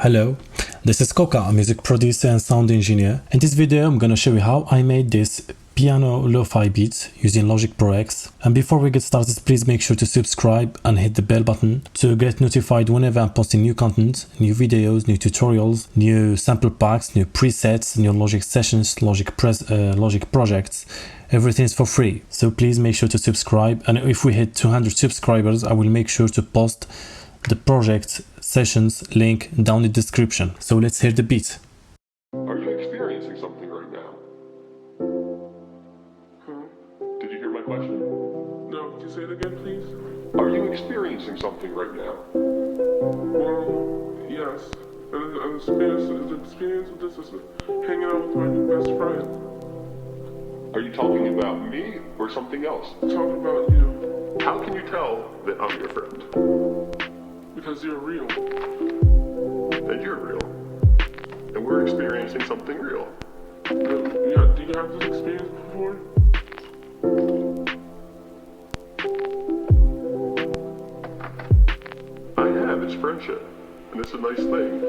Hello, this is Coca, a music producer and sound engineer. In this video I'm gonna show you how I made this piano lo-fi beat using Logic Pro X. And before we get started, please make sure to subscribe and hit the bell button to get notified whenever I'm posting new content, new videos, new tutorials, new sample packs, new presets, new Logic sessions, Logic projects. Everything is for free, so please make sure to subscribe. And if we hit 200 subscribers, I will make sure to post the project sessions link down in the description. So let's hear the beat. Are you experiencing something right now? Did you hear my question? No, can you say it again, please? Are you experiencing something right now? Well, yes. The experience of this is hanging out with my new best friend. Are you talking about me or something else? Talking about you. How can you tell that I'm your friend? Because you're real. And you're real. And we're experiencing something real. Yeah, do you have this experience before? I have. It's friendship. And it's a nice thing.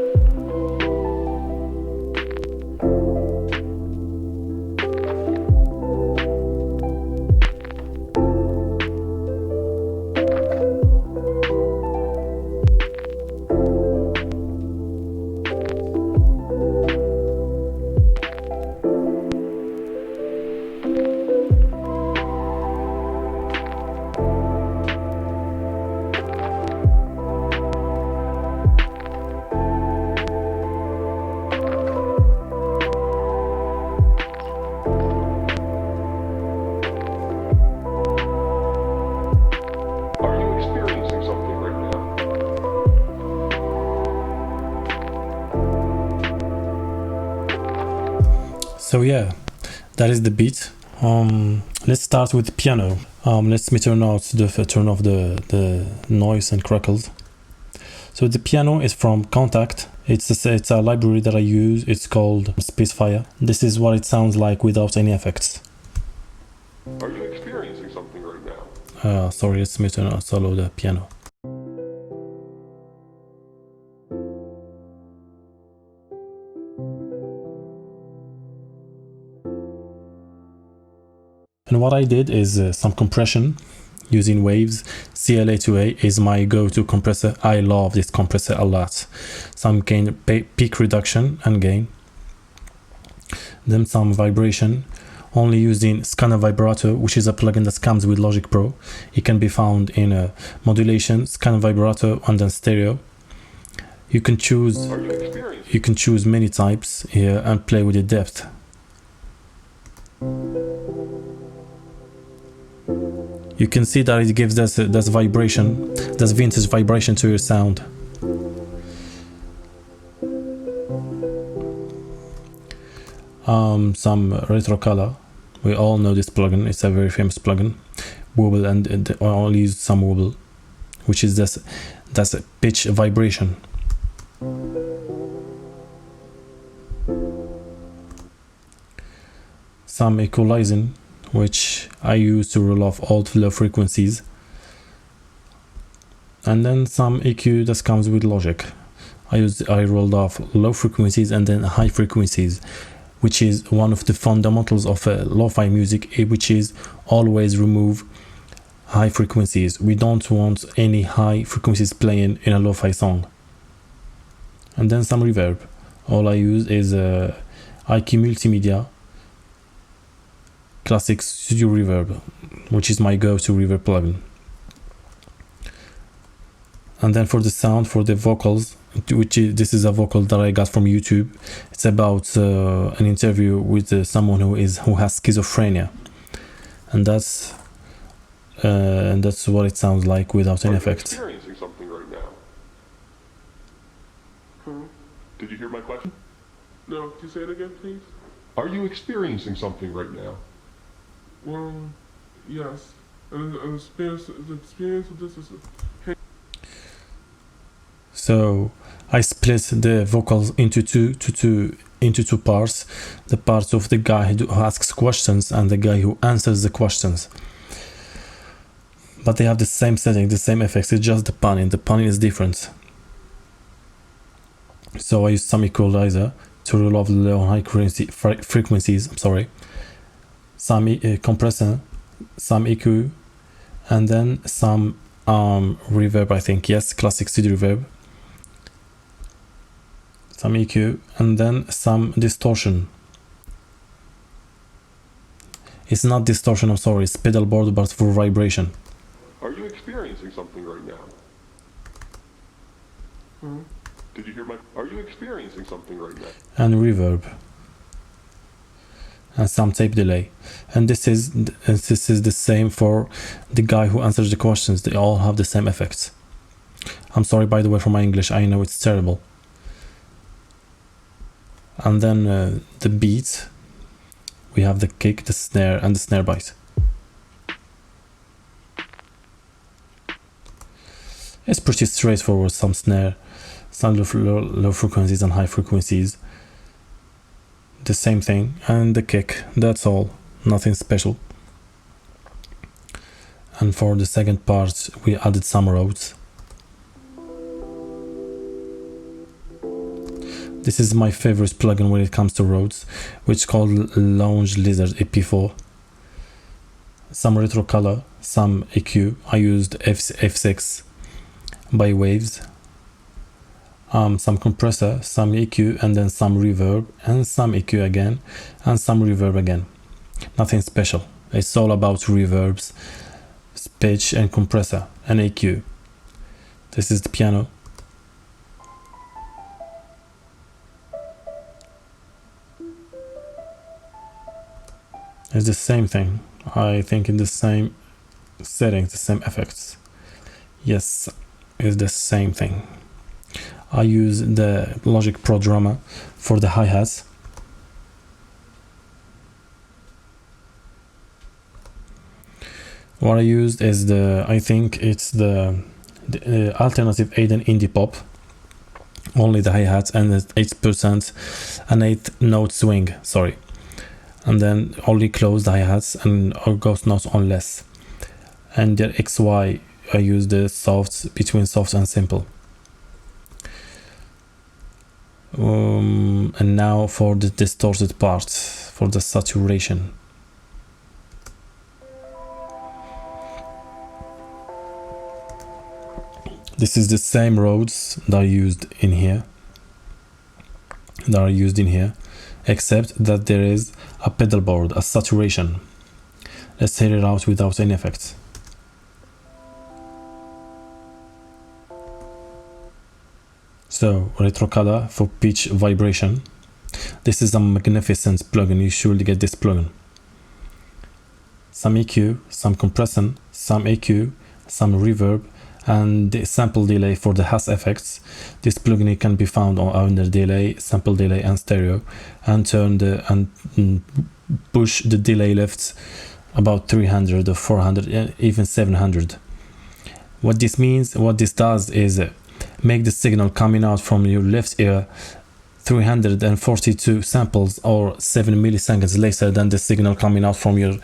So yeah, that is the beat. Let's start with the piano. Let me turn off the noise and crackles. So the piano is from Contact. It's a library that I use. It's called Spacefire. This is what it sounds like without any effects. Are you experiencing something right now? Sorry, let me turn on solo the piano. And what I did is some compression using waves. CLA2A is my go-to compressor. I love this compressor a lot. Some gain, peak reduction and gain. Then some vibration, only using Scanner Vibrato, which is a plugin that comes with Logic Pro. It can be found in modulation, Scanner Vibrato, and then stereo. You can choose many types here and play with the depth. You can see that it gives this vibration, this vintage vibration to your sound. Some retro color. We all know this plugin. It's a very famous plugin. Wobble, and I only use some wobble, which is that's a pitch vibration. Some equalizing, which I use to roll off all the low frequencies. And then some EQ that comes with Logic. I rolled off low frequencies and then high frequencies, which is one of the fundamentals of lo-fi music, which is always remove high frequencies. We don't want any high frequencies playing in a lo-fi song. And then some reverb. All I use is IQ Multimedia Classic Studio Reverb, which is my go-to reverb plugin. And then for the sound, for the vocals, this is a vocal that I got from YouTube. It's about an interview with someone who has schizophrenia, and that's what it sounds like without any effects. Experiencing something right now? Did you hear my question? No, can you say it again, please? Are you experiencing something right now? Well, yes. The experience of this is So I split the vocals into two parts. The part of the guy who asks questions and the guy who answers the questions. But they have the same setting, the same effects. It's just the panning. The panning is different. So I use some equalizer to rule off the low and high frequencies, some compressor, some EQ, and then some reverb, I think, yes, classic studio reverb, some EQ, and then some distortion. It's not distortion, I'm sorry, it's pedal board, but for vibration. Are you experiencing something right now? Did you hear my... Are you experiencing something right now? And reverb. And some tape delay. And this is the same for the guy who answers the questions. They all have the same effects. I'm sorry, by the way, for my English. I know it's terrible. And then the beat. We have the kick, the snare, and the snare bite. It's pretty straightforward. Some snare, some low frequencies and high frequencies. The same thing, and the kick. That's all. Nothing special. And for the second part, we added some Rhodes. This is my favorite plugin when it comes to Rhodes, which is called Lounge Lizard EP4. Some retro color, some EQ. I used F6 by Waves. Some compressor, some EQ, and then some reverb, and some EQ again, and some reverb again. Nothing special. It's all about reverbs, pitch, and compressor, and EQ. This is the piano. It's the same thing. I think in the same settings, the same effects. Yes, it's the same thing. I use the Logic Pro drummer for the hi-hats. What I used is I think it's the alternative Aiden indie pop. Only the hi-hats and the 8% an 8th note swing, sorry. And then only closed hi-hats and ghost notes on less. And the XY, I use the softs, between soft and simple. And now for the distorted part, for the saturation. This is the same Rhodes that are used in here. Except that there is a pedal board, a saturation. Let's hear it out without any effects. So, retro color for pitch vibration. This is a magnificent plugin, you should get this plugin. Some EQ, some compression, some EQ, some reverb, and the sample delay for the Haas effects. This plugin can be found under delay, sample delay, and stereo, and push the delay left about 300 or 400, even 700. What this means, what this does is make the signal coming out from your left ear 342 samples or 7 milliseconds later than the signal coming out from your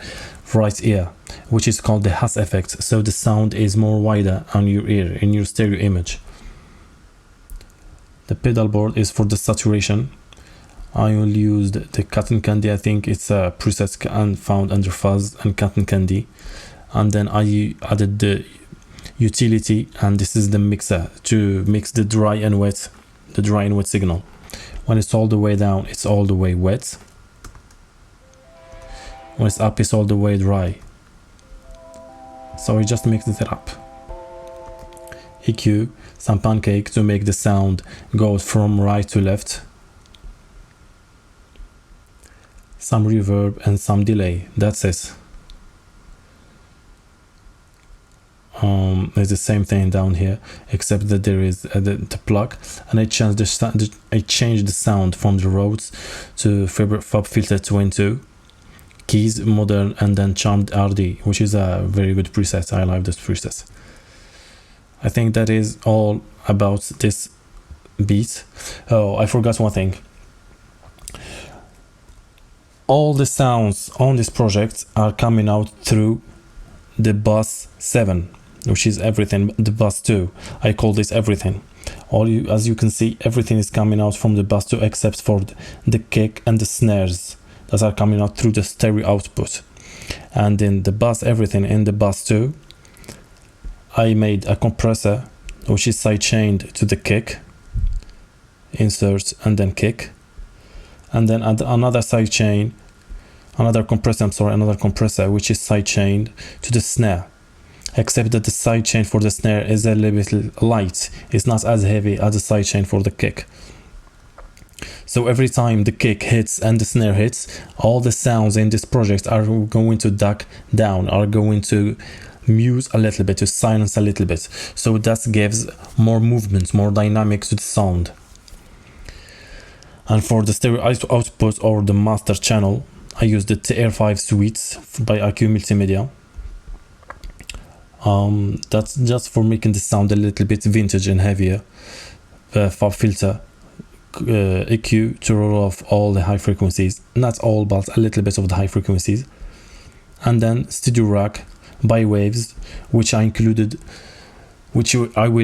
right ear, which is called the Haas effect. So the sound is more wider on your ear in your stereo image. The pedal board is for the saturation. I will use the cotton candy. I think it's a preset found under fuzz and cotton candy. And then I added the utility, and this is the mixer to mix the dry and wet signal. When it's all the way down, it's all the way wet. When it's up, it's all the way dry. So we just mix it up. EQ, some pancake to make the sound go from right to left. Some reverb and some delay. That's it. It's the same thing down here, except that there is the plug, and I changed the sound from the Rhodes to FabFilter 22, keys, modern, and then Charmed RD, which is a very good preset. I like this preset. I think that is all about this beat. Oh, I forgot one thing. All the sounds on this project are coming out through the bus 7, which is everything. The bus 2, I call this everything. As you can see, everything is coming out from the bass 2 except for the kick and the snares that are coming out through the stereo output. And in the bass, everything in the bass 2, I made a compressor which is sidechained to the kick, insert and then kick, and then another compressor which is sidechained to the snare, except that the sidechain for the snare is a little bit light. It's not as heavy as the sidechain for the kick. So every time the kick hits and the snare hits, all the sounds in this project are going to duck down, are going to mute a little bit, to silence a little bit. So that gives more movement, more dynamics to the sound. And for the stereo output or the master channel, I use the TR5 suites by IQ Multimedia. That's just for making the sound a little bit vintage and heavier. Fab filter, EQ to roll off all the high frequencies, not all but a little bit of the high frequencies, and then studio rack by waves, which I will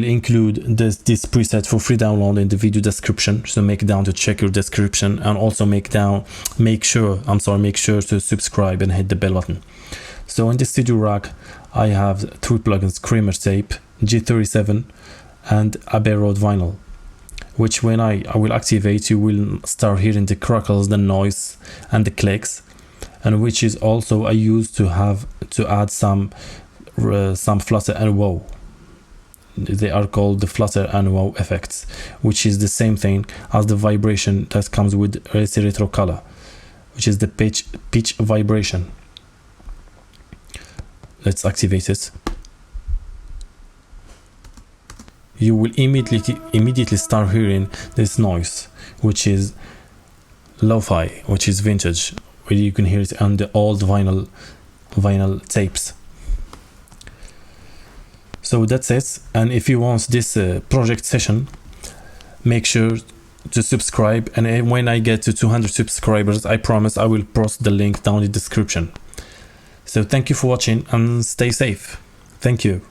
include this preset for free download in the video description. So make down to check your description, and also make sure to subscribe and hit the bell button. So in the studio rack, I have 3 plugins: Kramer Tape, G37, and Abbey Road Vinyl, which when I will activate, you will start hearing the crackles, the noise, and the clicks, and which is also I use to add some flutter and wow. They are called the flutter and wow effects, which is the same thing as the vibration that comes with retro color, which is the pitch vibration. Let's activate it. You will immediately start hearing this noise, which is Lofi, which is vintage, where you can hear it on the old vinyl tapes. So that's it. And if you want this project session, make sure to subscribe, and when I get to 200 subscribers, I promise I will post the link down in the description. So thank you for watching and stay safe. Thank you.